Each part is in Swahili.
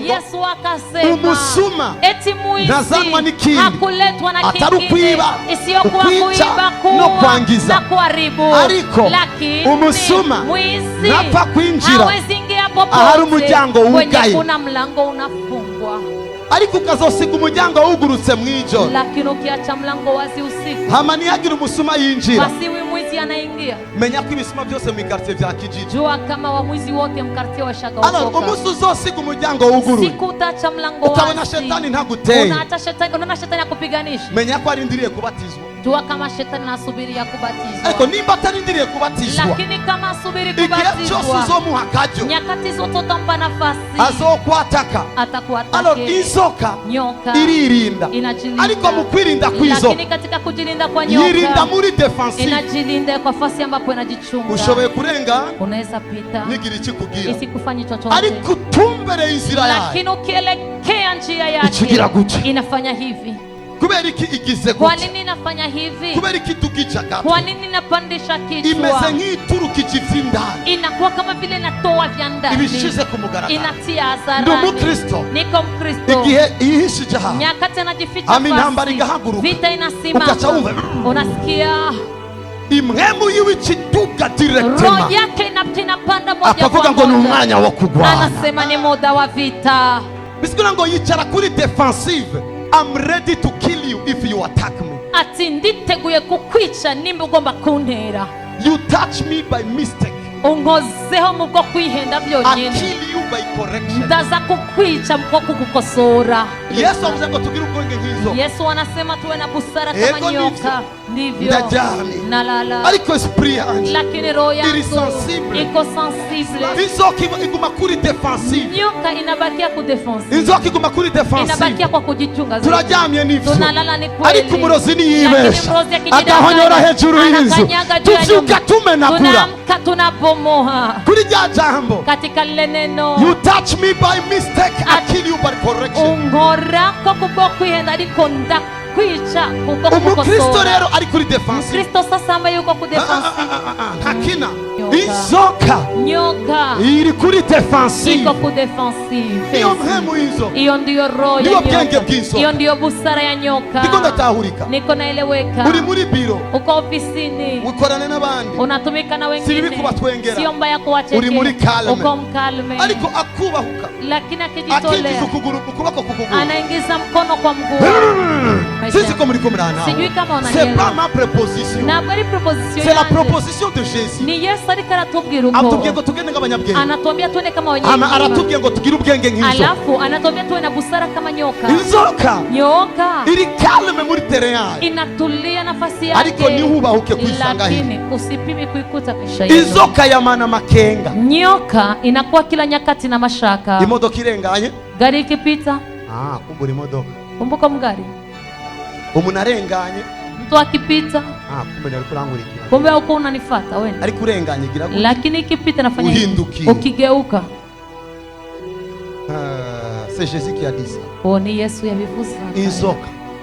Yesu akasema umusuma eti mwizi nazanwa n'ikindi hakuletwa na kingine isiyokuwa kuiba, kuua na kuharibu. Lakini umusuma mwizi napfa kwinjira hawezi ingia popote ahari umuryango wugaye, kuna mlango unafungwa. ariko ukazosiga umuryango wugurutse mwijoro, lakini ukiacha mlango wazi usiku hama niyagira umusuma yinjira, basi mwizi anaingia. Menya ko ibisuma byose mu quartier vya kijiji, jua kama wamwizi wote mkartie washaga huko. Umusi uzosiga umuryango wugurutse, siku utacha mlango wazi, ukabona shetani ntaguteye, unaona shetani akupiganisha, menya ko arindiriye kubatizwa. Jua kama shetani anasubiria kubatizwa. Ariko nimba atarindiriye kubatizwa, lakini kama asubiri kubatizwa, igihe cyose uzomuha akajyo, nyakati zote utampa nafasi, azokwataka. Atakuatake. Inzoka nyoka iririnda, inajilinda. Ariko mu kwirinda kwizo, lakini katika kujilinda kwa nyoka, yirinda muri defensive, inajilinda kwa fasi ambapo inajichunga. Ushoboye kurenga, unaweza pita, nigira ikikugira, isikufanye chochote, ariko tumbere inzira yawe, lakini ukielekea njia yake inafanya hivi. Kubera iki igize gute? Kwa nini inafanya hivi? Kubera iki tukicha gato? Kwa nini inapandisha kichwa? Imeze nk'ituru kijivindani, inakuwa kama vile inatoa vya ndani, ibishize ku mugaragaro, inatia hasarani. Ndugu Kristo, niko Mkristo, igihe ihishije ha, nyakati anajificha fasi, intambara igahaguruka, vita inasimama, unasikia imhemu yiw'ikiduka directement, roho yake inapanda moja akavuga ngo ni umwanya wo kugwana, anasema ni muda wa vita. Bisikira ngo yicara kuri defensive, I'm ready to kill you if you attack me. Ati nditeguye kukwica nimba ugomba kuntera. You touch me by mistake, unkozeho mu bwo kwihenda byonyine, I kill you by correction. Ndaza kukwica mu bwo kukukosora. Yesu avuze ngo tugire ubwenge nk'izo. Yesu anasema tuwe na busara kama nyoka. Ndivyo nalala, ariko esprit yanjye, lakini roho yangu iko sensible. Inzoka iguma kuri defensive, nyoka inabakia ku defensive, inzoka iguma kuri defensive, inabakia kwa kujichunga. Turaryamye n'ivyo, tunalala ni kweli, ariko umurozi niyibesha agahonyora hejuru y'inzu, tuvyuka tumenagura, tunabomoha kuri rya jambo, katika lile neno you touch me by mistake, I kill you by correction. Ungorako kubwo kwihenda ariko kwica kuko Umukristo rero ari kuri defensive. Kristo sasa ambaye yuko ku defensive, hakina inzoka nyoka iri kuri defensive, iko ku defensive. Iyo mhemu hizo, iyo ndio roho ya nyoka, iyo ndio busara ya nyoka. Niko natahurika, niko naeleweka. Uri muri biro, uko ofisini, ukorana n'abandi, unatumika na wengine, sio mbaya kuwachekea. Uri muri kalme, uko mkalme, ariko akubahuka, lakini akijitolea, ukuboko anaingiza mkono kwa mguu. Sisi comme muri komrana, sijui kama c'est pas ma proposition, na bali proposition, c'est la proposition de Jésus. Ni Yesu alikatubwira uko, atubwiye ngo tugende nk'abanyabwenge, anatuambia tuone kama wenyewe, ama aratubwiye ngo tugire ubwenge nk'izo, alafu anatuambia tuwe na busara kama nyoka. Inzoka nyoka iri calme muri terrain, inatulia nafasi yake, ariko nihubahuke kwisanga hivi, lakini usipimi kuikuta kisha yenu. Inzoka yamana makenga, nyoka inakuwa kila nyakati na mashaka. Imodoka irenganye, gari ikipita, kumbura imodoka, kumbuka mgari, umuntu arenganye, mtu akipita, kumbe ari kurangurikira, kumbe uko unanifuata wewe, ari kurenganye gira gute, lakini ikipita nafanya hivi, ukigeuka. C'est Jésus qui a dit ça. Ni Yesu yabivuze.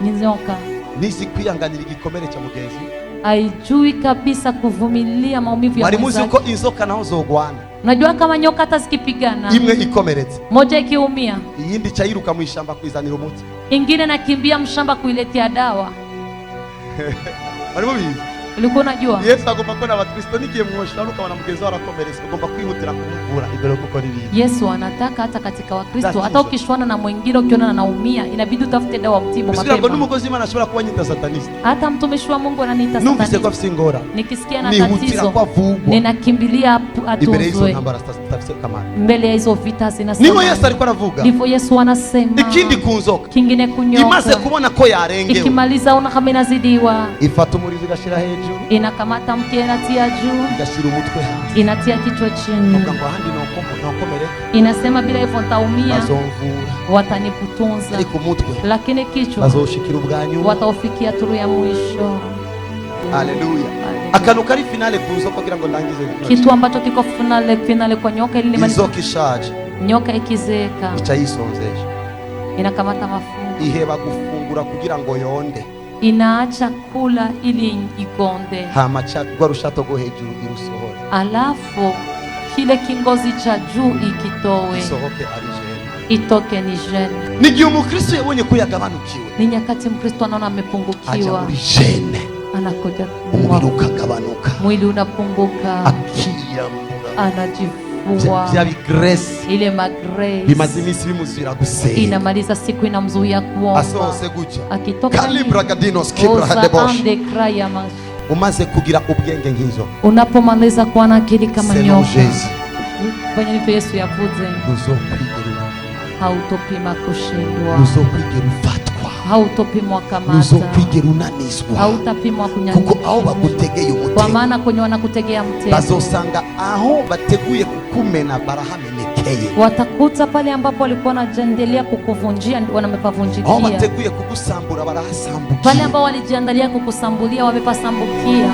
Inzoka nisi kwiyanganira igikomere cya mugenzi, haijui kabisa kuvumilia maumivu ya mwenzake. Bari muzi uko inzoka naho zogwana. Unajua kama nyoka hata zikipigana, imwe ikomeretse, moja ikiumia, iyindi chayiruka mu ishamba kwizanira umuti, ingine nakimbia mshamba kuiletea dawa. Bari mubizi, ulikuwa unajua Yesu agomba kuona Abakristo nigiye mwoshana ukabona mugenzi wako arakomeretse, ugomba kwihutira kumuvura ibero gukora ibintu. Yesu anataka hata katika Wakristo, hata ukishwana na mwingine ukiona anaumia, inabidi utafute dawa mtibu mapema. Bisigura ngo n'umugozi Imana ashobora kuba nyita sataniste, hata mtumishi wa Mungu ananiita sataniste. Numvise ko afite ingora, nikisikia na tatizo ninakimbilia atuzwe mbele ya hizo vita zinasema. Niho Yesu alikuwa anavuga, ndivyo Yesu anasema. Ikindi kunzoka, kingine kunyoka, imaze kubona ko yarengewe, ikimaliza ona kama inazidiwa, ifata umurizo igashira hejuru, inakamata mkia inatia juu, igashira umutwe hasi, inatia kichwa chini, ngo handi nokomere, inasema bila hivyo nitaumia, bazomvura, wataniputunza, ariko umutwe, lakini kichwa bazoshikira ubwanyu, wataufikia turu ya mwisho. Haleluya. Akantu kari finale kuzo kugira ngo ndangize, kitu ambacho kiko finale kwa nyoka ili nimalize. Inzoka ishaje, Nyoka ikizeeka ichayisonzesha, inakamata mafungu, iheba gufungura kugira ngo yonde, inaacha kula ili ikonde, hama rwa rushato rwo hejuru irusohore, alafu kile kingozi cha juu ikitowe, isohoke ari jene, itoke ni jene. Nigihe umukristo yabonye ko yagabanukiwe, Ni nyakati Mkristo anaona amepungukiwa, aja muri jene, anakuja umubiri ukagabanuka, mwili unapunguka, akiyambura, anajivua bya grace, ile magrace bimaze iminsi bimuzira gusenga, inamaliza siku inamzuia kuomba, asohose gutya, akitoka kalibra gadinos kibra hadebosh. Umaze kugira ubwenge nk'izo, unapomaliza kuwa na akili kama nyoka, kwenye nito Yesu yavuze, uzokwigera, hautopima kushindwa, uzokwigera ufatwa, hautopimwa kamata, uzokwigera unanizwa, hautapimwa kunyanyuka, kuko aho bagutegeye umutego, kwa maana kwenye wanakutegea mtego, bazosanga aho bateguye kukumena barahamenekeye, watakuta pale ambapo walikuwa wanajiandalia kukuvunjia aho wamepavunjikia, bateguye kugusambura barahasambukia, pale ambao walijiandalia kukusambulia wamepasambukia.